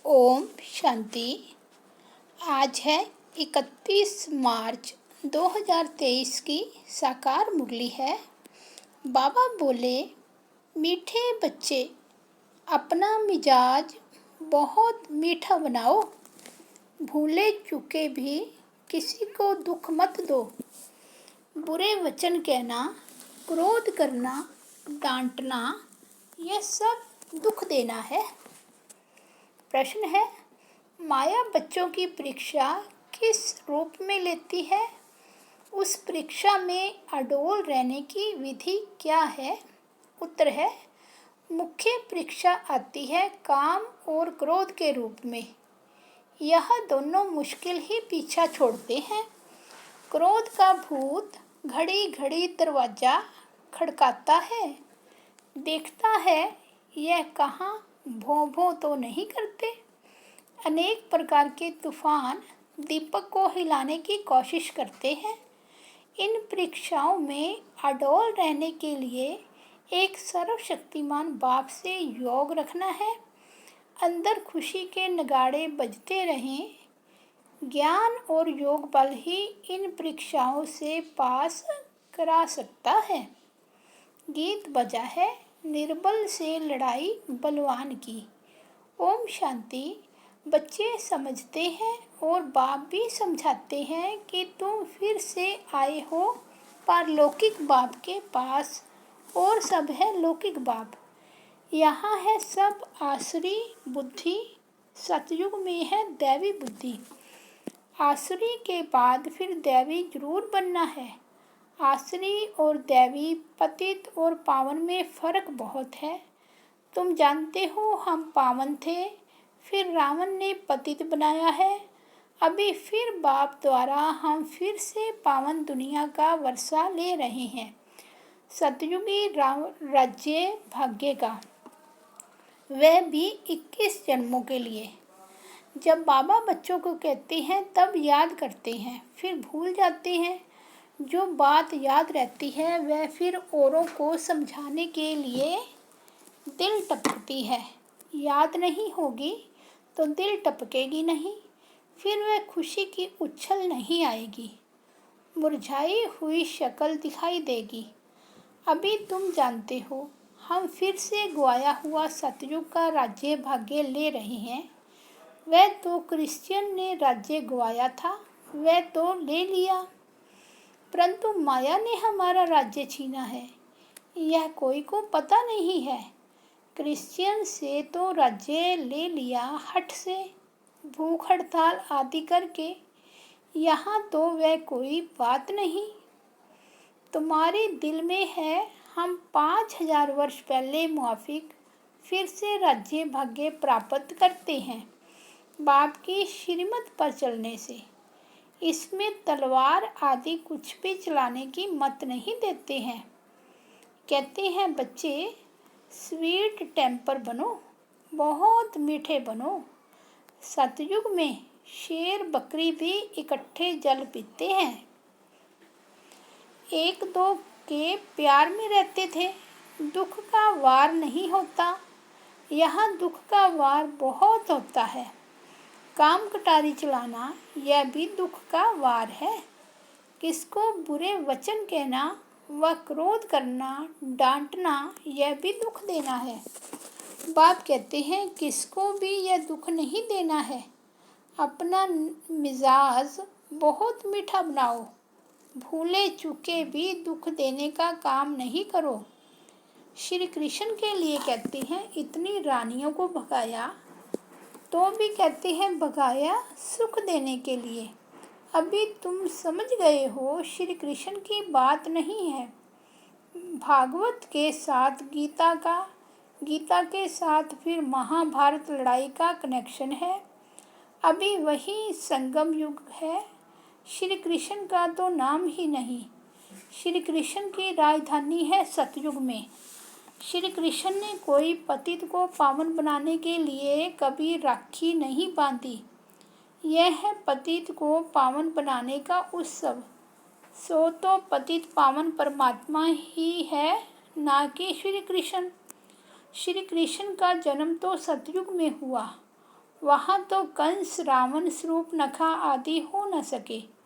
ओम शांति। आज है 31 मार्च 2023 की साकार मुरली है। बाबा बोले, मीठे बच्चे अपना मिजाज बहुत मीठा बनाओ, भूले चूके भी किसी को दुख मत दो। बुरे वचन कहना, क्रोध करना, डांटना, यह सब दुख देना है। प्रश्न है, माया बच्चों की परीक्षा किस रूप में लेती है? उस परीक्षा में अडोल रहने की विधि क्या है? उत्तर है, मुख्य परीक्षा आती है काम और क्रोध के रूप में। यह दोनों मुश्किल ही पीछा छोड़ते हैं। क्रोध का भूत घड़ी घड़ी दरवाजा खड़काता है, देखता है यह कहाँ भों भों तो नहीं करते। अनेक प्रकार के तूफान दीपक को हिलाने की कोशिश करते हैं। इन परीक्षाओं में अडोल रहने के लिए एक सर्वशक्तिमान बाप से योग रखना है। अंदर खुशी के नगाड़े बजते रहें। ज्ञान और योग बल ही इन परीक्षाओं से पास करा सकता है। गीत बजा है, निर्बल से लड़ाई बलवान की। ओम शांति। बच्चे समझते हैं और बाप भी समझाते हैं कि तुम फिर से आए हो पारलौकिक बाप के पास और सब है लौकिक बाप। यहाँ है सब आसुरी बुद्धि, सतयुग में है दैवी बुद्धि। आसुरी के बाद फिर दैवी जरूर बनना है। आसुरी और दैवी, पतित और पावन में फर्क बहुत है। तुम जानते हो हम पावन थे, फिर रावण ने पतित बनाया है। अभी फिर बाप द्वारा हम फिर से पावन दुनिया का वर्षा ले रहे हैं, सतयुगी राज्य भाग्य का, वह भी 21 जन्मों के लिए। जब बाबा बच्चों को कहते हैं तब याद करते हैं, फिर भूल जाते हैं। जो बात याद रहती है वह फिर औरों को समझाने के लिए दिल टपकती है। याद नहीं होगी तो दिल टपकेगी नहीं, फिर वह खुशी की उछल नहीं आएगी, मुरझाई हुई शक्ल दिखाई देगी। अभी तुम जानते हो हम फिर से गवाया हुआ सतयुग का राज्य भाग्य ले रहे हैं। वह तो क्रिश्चियन ने राज्य गवाया था, वह तो ले लिया, परंतु माया ने हमारा राज्य छीना है, यह कोई को पता नहीं है। क्रिश्चियन से तो राज्य ले लिया हठ से, भूख हड़ताल आदि करके। यहाँ तो वह कोई बात नहीं। तुम्हारे दिल में है हम 5000 वर्ष पहले मुआफिक फिर से राज्य भाग्य प्राप्त करते हैं बाप की श्रीमत पर चलने से। इसमें तलवार आदि कुछ भी चलाने की मत नहीं देते हैं। कहते हैं बच्चे स्वीट टेम्पर बनो, बहुत मीठे बनो। सतयुग में शेर बकरी भी इकट्ठे जल पीते हैं। एक दो के प्यार में रहते थे, दुख का वार नहीं होता। यहाँ दुख का वार बहुत होता है। काम कटारी चलाना यह भी दुख का वार है। किसको बुरे वचन कहना व क्रोध करना, डांटना, यह भी दुख देना है। बाप कहते हैं किसको भी यह दुख नहीं देना है। अपना मिजाज बहुत मीठा बनाओ, भूले चूके भी दुख देने का काम नहीं करो। श्री कृष्ण के लिए कहते हैं इतनी रानियों को भगाया, तो भी कहते हैं भगाया सुख देने के लिए। अभी तुम समझ गए हो श्री कृष्ण की बात नहीं है। भागवत के साथ गीता के साथ फिर महाभारत लड़ाई का कनेक्शन है। अभी वही संगम युग है। श्री कृष्ण का तो नाम ही नहीं। श्री कृष्ण की राजधानी है सतयुग में। श्री कृष्ण ने कोई पतित को पावन बनाने के लिए कभी राखी नहीं बांधी। यह है पतित को पावन बनाने का उत्सव। सो तो पतित पावन परमात्मा ही है, ना कि श्री कृष्ण। श्री कृष्ण का जन्म तो सतयुग में हुआ वहाँ तो कंस, रावण, शूर्पणखा आदि हो न सके।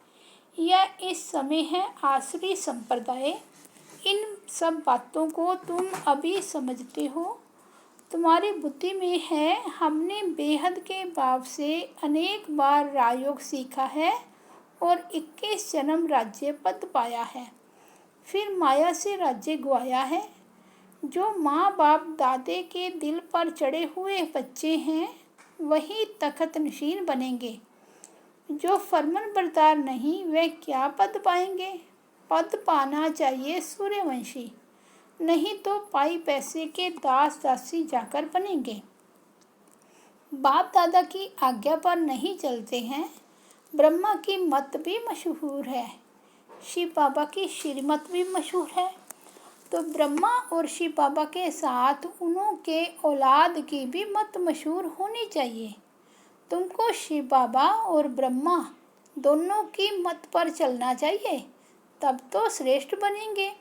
यह इस समय है आसुरी संप्रदाय। इन सब बातों को तुम अभी समझते हो, तुम्हारी बुद्धि में है। हमने बेहद के भाव से अनेक बार राजयोग सीखा है और 21 जन्म राज्य पद पाया है, फिर माया से राज्य गवाया है। जो माँ बाप दादे के दिल पर चढ़े हुए बच्चे हैं वही तख्त नशीन बनेंगे। जो फरमान बरदार नहीं वे क्या पद पाएंगे। पद पाना चाहिए सूर्यवंशी, नहीं तो पाई पैसे के दास दासी जाकर बनेंगे। बाप दादा की आज्ञा पर नहीं चलते हैं। ब्रह्मा की मत भी मशहूर है, शिव बाबा की श्रीमत भी मशहूर है। तो ब्रह्मा और शिव बाबा के साथ उन्हों के औलाद की भी मत मशहूर होनी चाहिए। तुमको शिव बाबा और ब्रह्मा दोनों की मत पर चलना चाहिए, तब तो श्रेष्ठ बनेंगे।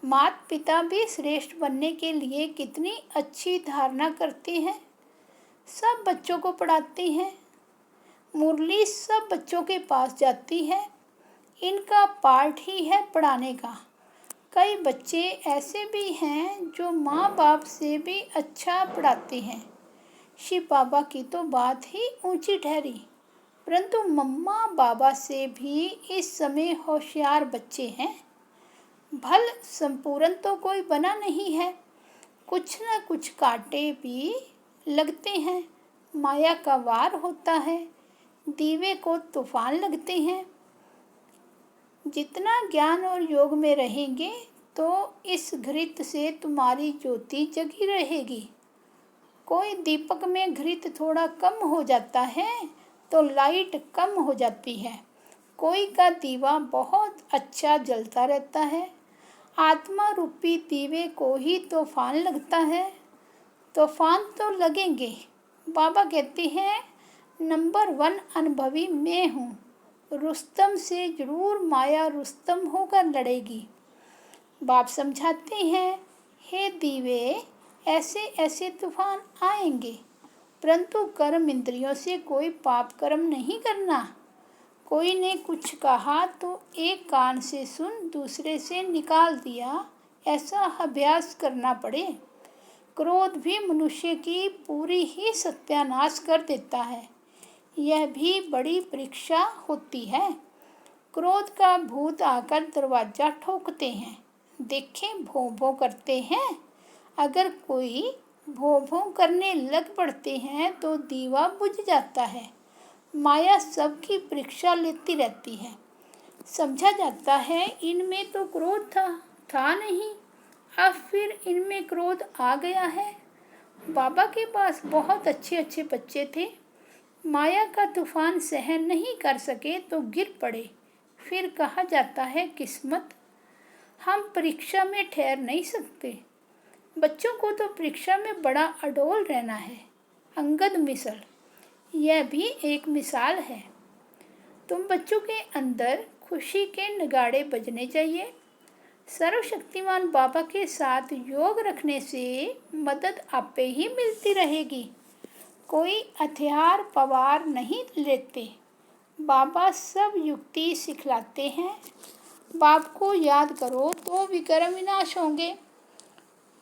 माता पिता भी श्रेष्ठ बनने के लिए कितनी अच्छी धारणा करते हैं। सब बच्चों को पढ़ाते हैं। मुरली सब बच्चों के पास जाती है। इनका पार्ट ही है पढ़ाने का। कई बच्चे ऐसे भी हैं जो माँ बाप से भी अच्छा पढ़ाते हैं। शिव बाबा की तो बात ही ऊंची ठहरी, परंतु मम्मा बाबा से भी इस समय होशियार बच्चे हैं। भल संपूर्ण तो कोई बना नहीं है, कुछ न कुछ कांटे भी लगते हैं। माया का वार होता है, दीवे को तूफान लगते हैं। जितना ज्ञान और योग में रहेंगे तो इस घृत से तुम्हारी ज्योति जगी रहेगी। कोई दीपक में घृत थोड़ा कम हो जाता है तो लाइट कम हो जाती है। कोई का दीवा बहुत अच्छा जलता रहता है। आत्मा रूपी दीवे को ही तूफान लगता है। तूफान तो लगेंगे। बाबा कहते हैं नंबर 1 अनुभवी मैं हूँ। रुस्तम से जरूर माया रुस्तम होकर लड़ेगी। बाप समझाते हैं, हे दीवे, ऐसे ऐसे तूफान आएंगे, परंतु कर्म इंद्रियों से कोई पाप कर्म नहीं करना। कोई ने कुछ कहा तो एक कान से सुन दूसरे से निकाल दिया, ऐसा अभ्यास करना पड़े। क्रोध भी मनुष्य की पूरी ही सत्यानाश कर देता है। यह भी बड़ी परीक्षा होती है। क्रोध का भूत आकर दरवाजा ठोकते हैं, देखें भों भों करते हैं। अगर कोई भों भों करने लग पड़ते हैं तो दीवा बुझ जाता है। माया सबकी परीक्षा लेती रहती है। समझा जाता है इनमें तो क्रोध था नहीं, अब फिर इनमें क्रोध आ गया है। बाबा के पास बहुत अच्छे अच्छे बच्चे थे, माया का तूफान सहन नहीं कर सके तो गिर पड़े। फिर कहा जाता है किस्मत। हम परीक्षा में ठहर नहीं सकते। बच्चों को तो परीक्षा में बड़ा अडोल रहना है। अंगद मिसल, यह भी एक मिसाल है। तुम बच्चों के अंदर खुशी के नगाड़े बजने चाहिए। सर्वशक्तिमान बाबा के साथ योग रखने से मदद आपे ही मिलती रहेगी। कोई हथियार पवार नहीं लेते। बाबा सब युक्ति सिखलाते हैं। बाप को याद करो तो विक्रम विनाश होंगे।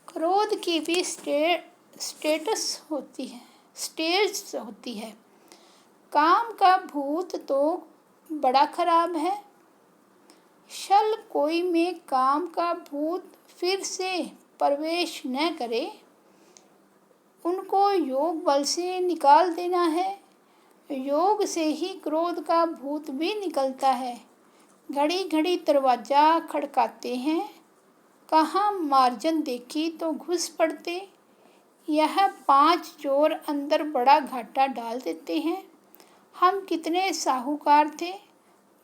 क्रोध की भी स्टेज होती है। काम का भूत तो बड़ा खराब है। शल कोई में काम का भूत फिर से प्रवेश न करे, उनको योग बल से निकाल देना है। योग से ही क्रोध का भूत भी निकलता है। घड़ी घड़ी दरवाजा खड़काते हैं, कहाँ मार्जन देखी तो घुस पड़ते। यह 5 चोर अंदर बड़ा घाटा डाल देते हैं। हम कितने साहूकार थे,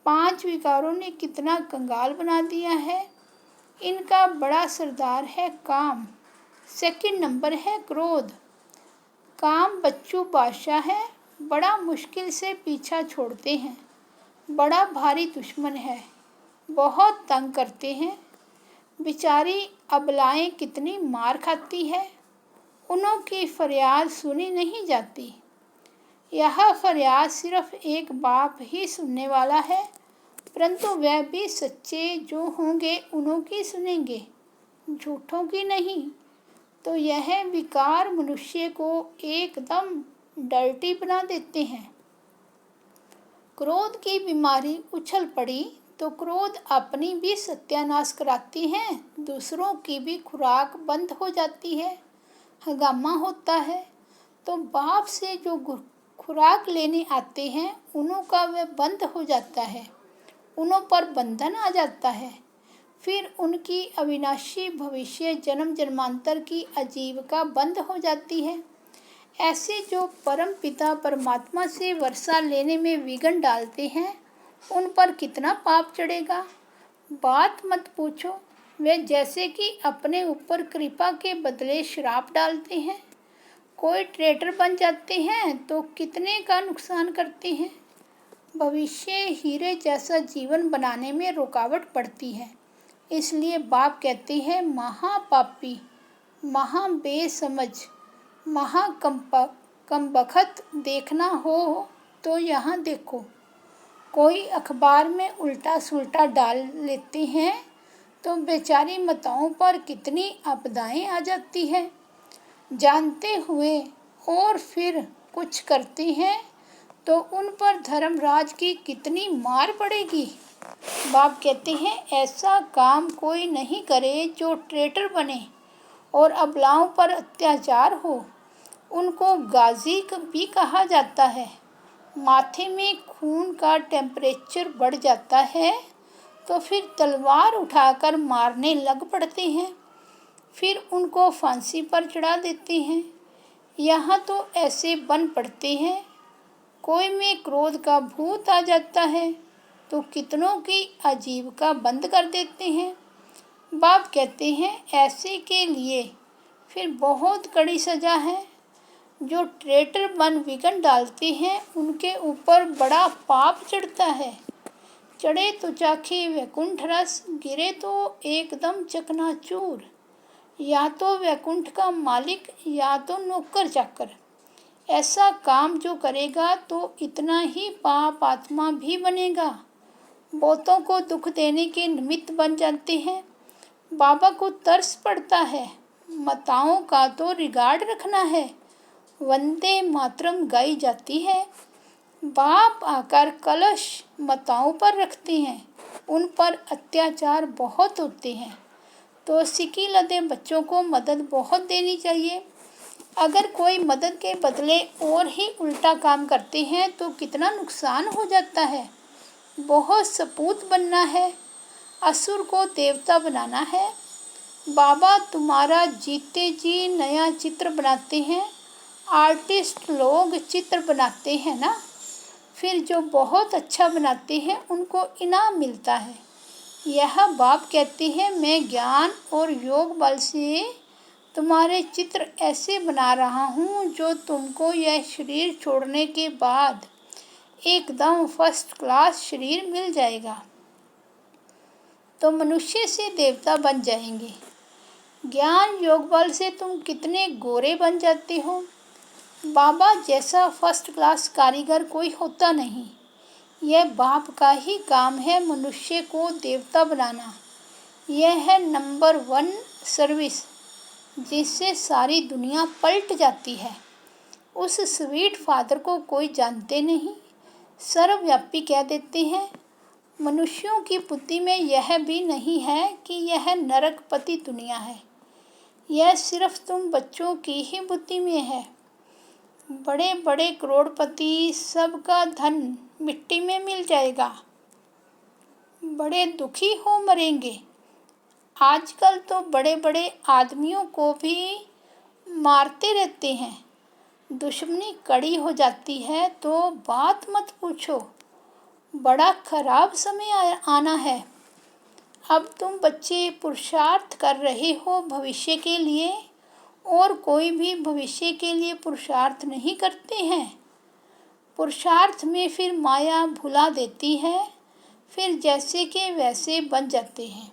5 विकारों ने कितना कंगाल बना दिया है। इनका बड़ा सरदार है काम, सेकंड नंबर है क्रोध। काम बच्चू बादशाह है, बड़ा मुश्किल से पीछा छोड़ते हैं। बड़ा भारी दुश्मन है, बहुत तंग करते हैं। बेचारी अबलाएं कितनी मार खाती है, उन्हों की फरियाद सुनी नहीं जाती। यह फरियाद सिर्फ एक बाप ही सुनने वाला है, परंतु वह भी सच्चे जो होंगे उन्हों की सुनेंगे, झूठों की नहीं। तो यह विकार मनुष्य को एकदम डर्टी बना देते हैं। क्रोध की बीमारी उछल पड़ी तो क्रोध अपनी भी सत्यानाश कराती है, दूसरों की भी खुराक बंद हो जाती है, हंगामा होता है। तो बाप से जो खुराक लेने आते हैं उन्हों का वह बंद हो जाता है, उन्हों पर बंधन आ जाता है। फिर उनकी अविनाशी भविष्य जन्म जन्मांतर की आजीविका बंद हो जाती है। ऐसे जो परम पिता परमात्मा से वर्षा लेने में विघ्न डालते हैं उन पर कितना पाप चढ़ेगा, बात मत पूछो। वे जैसे कि अपने ऊपर कृपा के बदले श्राप डालते हैं। कोई ट्रेडर बन जाते हैं तो कितने का नुकसान करते हैं। भविष्य हीरे जैसा जीवन बनाने में रुकावट पड़ती है। इसलिए बाप कहते हैं, महापापी, महा बेसमझ, कमबख्त देखना हो तो यहाँ देखो। कोई अखबार में उल्टा सुल्टा डाल लेते हैं तो बेचारी माताओं पर कितनी आपदाएं आ जाती हैं, जानते हुए और फिर कुछ करते हैं तो उन पर धर्मराज की कितनी मार पड़ेगी। बाप कहते हैं, ऐसा काम कोई नहीं करे जो ट्रेटर बने और अबलाओं पर अत्याचार हो। उनको गाजी भी कहा जाता है। माथे में खून का टेम्परेचर बढ़ जाता है तो फिर तलवार उठाकर मारने लग पड़ते हैं, फिर उनको फांसी पर चढ़ा देते हैं। यहाँ तो ऐसे बन पड़ते हैं। कोई में क्रोध का भूत आ जाता है तो कितनों की आजीविका बंद कर देते हैं। बाप कहते हैं, ऐसे के लिए फिर बहुत कड़ी सज़ा है। जो ट्रेटर बन विघ्न डालते हैं उनके ऊपर बड़ा पाप चढ़ता है। चढ़े तो चाखे वैकुंठ रस, गिरे तो एकदम चकनाचूर। या तो वैकुंठ का मालिक या तो नौकर चाकर। ऐसा काम जो करेगा तो इतना ही पाप आत्मा भी बनेगा। बहुतों को दुख देने के निमित्त बन जाते हैं। बाबा को तरस पड़ता है, माताओं का तो रिगार्ड रखना है। वंदे मातरम गाई जाती है। बाप आकर कलश माताओं पर रखते हैं, उन पर अत्याचार बहुत होते हैं। तो सिकी लदे बच्चों को मदद बहुत देनी चाहिए। अगर कोई मदद के बदले और ही उल्टा काम करते हैं तो कितना नुकसान हो जाता है। बहुत सपूत बनना है, असुर को देवता बनाना है। बाबा तुम्हारा जीते जी नया चित्र बनाते हैं। आर्टिस्ट लोग चित्र बनाते हैं ना, फिर जो बहुत अच्छा बनाते हैं उनको इनाम मिलता है। यह बाप कहते हैं, मैं ज्ञान और योग बल से तुम्हारे चित्र ऐसे बना रहा हूँ जो तुमको यह शरीर छोड़ने के बाद एकदम फर्स्ट क्लास शरीर मिल जाएगा। तो मनुष्य से देवता बन जाएंगे। ज्ञान योग बल से तुम कितने गोरे बन जाते हो। बाबा जैसा फर्स्ट क्लास कारीगर कोई होता नहीं। यह बाप का ही काम है मनुष्य को देवता बनाना। यह है नंबर 1 सर्विस, जिससे सारी दुनिया पलट जाती है। उस स्वीट फादर को कोई जानते नहीं, सर्वव्यापी कह देते हैं। मनुष्यों की बुद्धि में यह भी नहीं है कि यह नरकपति दुनिया है। यह सिर्फ तुम बच्चों की ही बुद्धि में है। बड़े बड़े करोड़पति, सबका धन मिट्टी में मिल जाएगा, बड़े दुखी हो मरेंगे। आजकल तो बड़े बड़े आदमियों को भी मारते रहते हैं। दुश्मनी कड़ी हो जाती है तो बात मत पूछो। बड़ा खराब समय आना है। अब तुम बच्चे पुरुषार्थ कर रहे हो भविष्य के लिए, और कोई भी भविष्य के लिए पुरुषार्थ नहीं करते हैं। पुरुषार्थ में फिर माया भुला देती है, फिर जैसे के वैसे बन जाते हैं।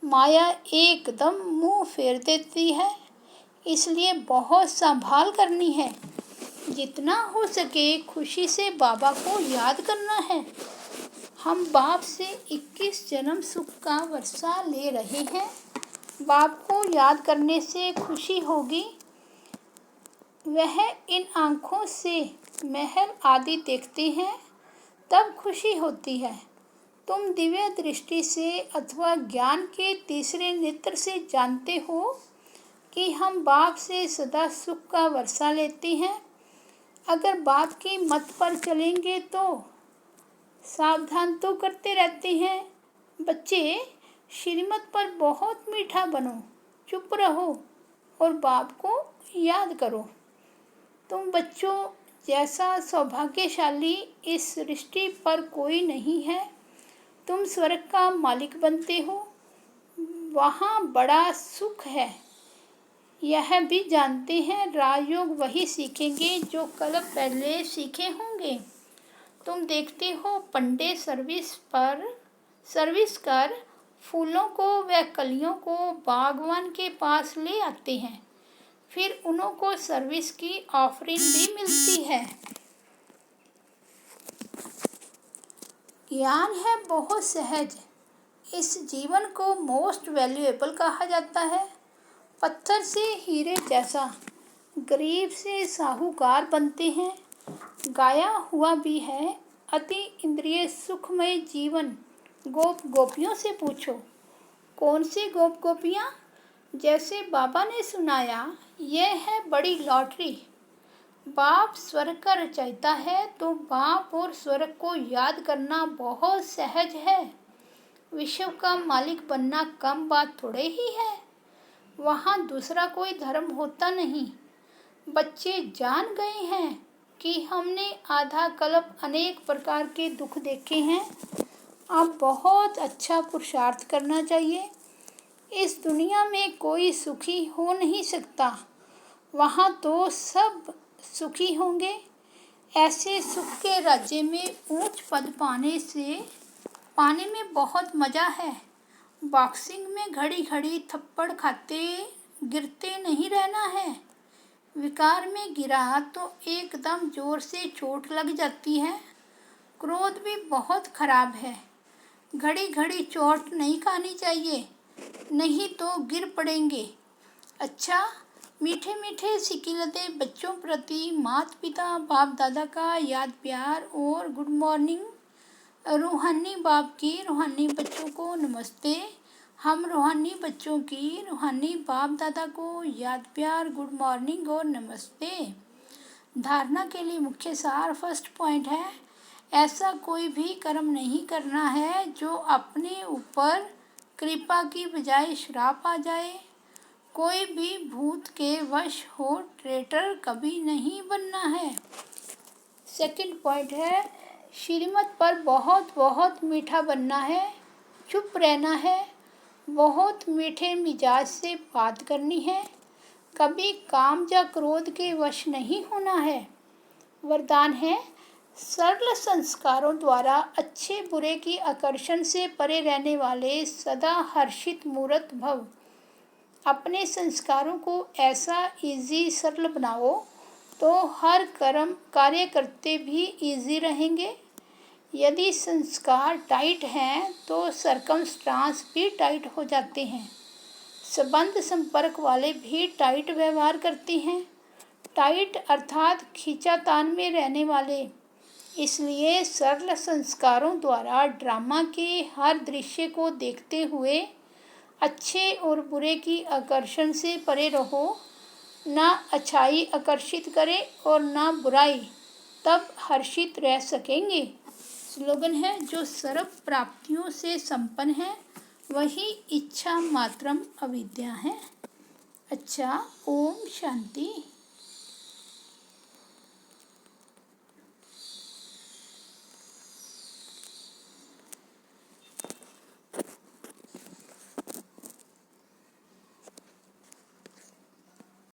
माया एकदम मुंह फेर देती है, इसलिए बहुत संभाल करनी है। जितना हो सके खुशी से बाबा को याद करना है। हम बाप से 21 जन्म सुख का वर्षा ले रहे हैं। बाप को याद करने से खुशी होगी। वह इन आँखों से महल आदि देखते हैं, तब खुशी होती है। तुम दिव्य दृष्टि से अथवा ज्ञान के तीसरे नेत्र से जानते हो कि हम बाप से सदा सुख का वर्षा लेते हैं। अगर बाप की मत पर चलेंगे तो सावधान तो करते रहते हैं। बच्चे, श्रीमत पर बहुत मीठा बनो, चुप रहो और बाप को याद करो। तुम बच्चों जैसा सौभाग्यशाली इस सृष्टि पर कोई नहीं है। तुम स्वर्ग का मालिक बनते हो, वहाँ बड़ा सुख है। यह भी जानते हैं राजयोग वही सीखेंगे जो कल पहले सीखे होंगे। तुम देखते हो पंडे सर्विस कर फूलों को व कलियों को बागवान के पास ले आते हैं, फिर उन्हों को सर्विस की ऑफरिंग भी मिलती है। ज्ञान है बहुत सहज। इस जीवन को मोस्ट वैल्यूएबल कहा जाता है। पत्थर से हीरे जैसा गरीब से साहूकार बनते हैं। गाया हुआ भी है, अति इंद्रिय सुखमय जीवन गोप गोपियों से पूछो। कौन सी गोप गोपियाँ? जैसे बाबा ने सुनाया, यह है बड़ी लॉटरी। बाप स्वर्ग का रचयिता है, तो बाप और स्वर्ग को याद करना बहुत सहज है। विश्व का मालिक बनना कम बात थोड़े ही है। वहाँ दूसरा कोई धर्म होता नहीं। बच्चे जान गए हैं कि हमने आधा कल्प अनेक प्रकार के दुख देखे हैं। अब बहुत अच्छा पुरुषार्थ करना चाहिए। इस दुनिया में कोई सुखी हो नहीं सकता, वहाँ तो सब सुखी होंगे। ऐसे सुख के राज्य में ऊंच पद पाने में बहुत मज़ा है। बॉक्सिंग में घड़ी घड़ी थप्पड़ खाते गिरते नहीं रहना है। विकार में गिरा तो एकदम जोर से चोट लग जाती है। क्रोध भी बहुत खराब है। घड़ी घड़ी चोट नहीं खानी चाहिए, नहीं तो गिर पड़ेंगे। अच्छा, मीठे मीठे सिकिलते बच्चों प्रति माता पिता बाप दादा का याद प्यार और गुड मॉर्निंग। रूहानी बाप की रूहानी बच्चों को नमस्ते। हम रूहानी बच्चों की रूहानी बाप दादा को याद प्यार गुड मॉर्निंग और नमस्ते। धारणा के लिए मुख्य सार फर्स्ट पॉइंट है, ऐसा कोई भी कर्म नहीं करना है जो अपने ऊपर कृपा की बजाय श्राप आ जाए। कोई भी भूत के वश हो ट्रेटर कभी नहीं बनना है। सेकंड पॉइंट है, श्रीमत पर बहुत बहुत मीठा बनना है, चुप रहना है, बहुत मीठे मिजाज से बात करनी है, कभी काम या क्रोध के वश नहीं होना है। वरदान है, सरल संस्कारों द्वारा अच्छे बुरे की आकर्षण से परे रहने वाले सदा हर्षित मूर्त भव। अपने संस्कारों को ऐसा इजी सरल बनाओ तो हर कार्य करते भी इजी रहेंगे। यदि संस्कार टाइट हैं तो सरकमस्टांस भी टाइट हो जाते हैं। संबंध संपर्क वाले भी टाइट व्यवहार करते हैं। टाइट अर्थात खींचातान में रहने वाले। इसलिए सरल संस्कारों द्वारा ड्रामा के हर दृश्य को देखते हुए अच्छे और बुरे की आकर्षण से परे रहो। ना अच्छाई आकर्षित करे और ना बुराई, तब हर्षित रह सकेंगे। स्लोगन है, जो सर्व प्राप्तियों से संपन्न है वही इच्छा मात्रम अविद्या है। अच्छा, ओम शांति।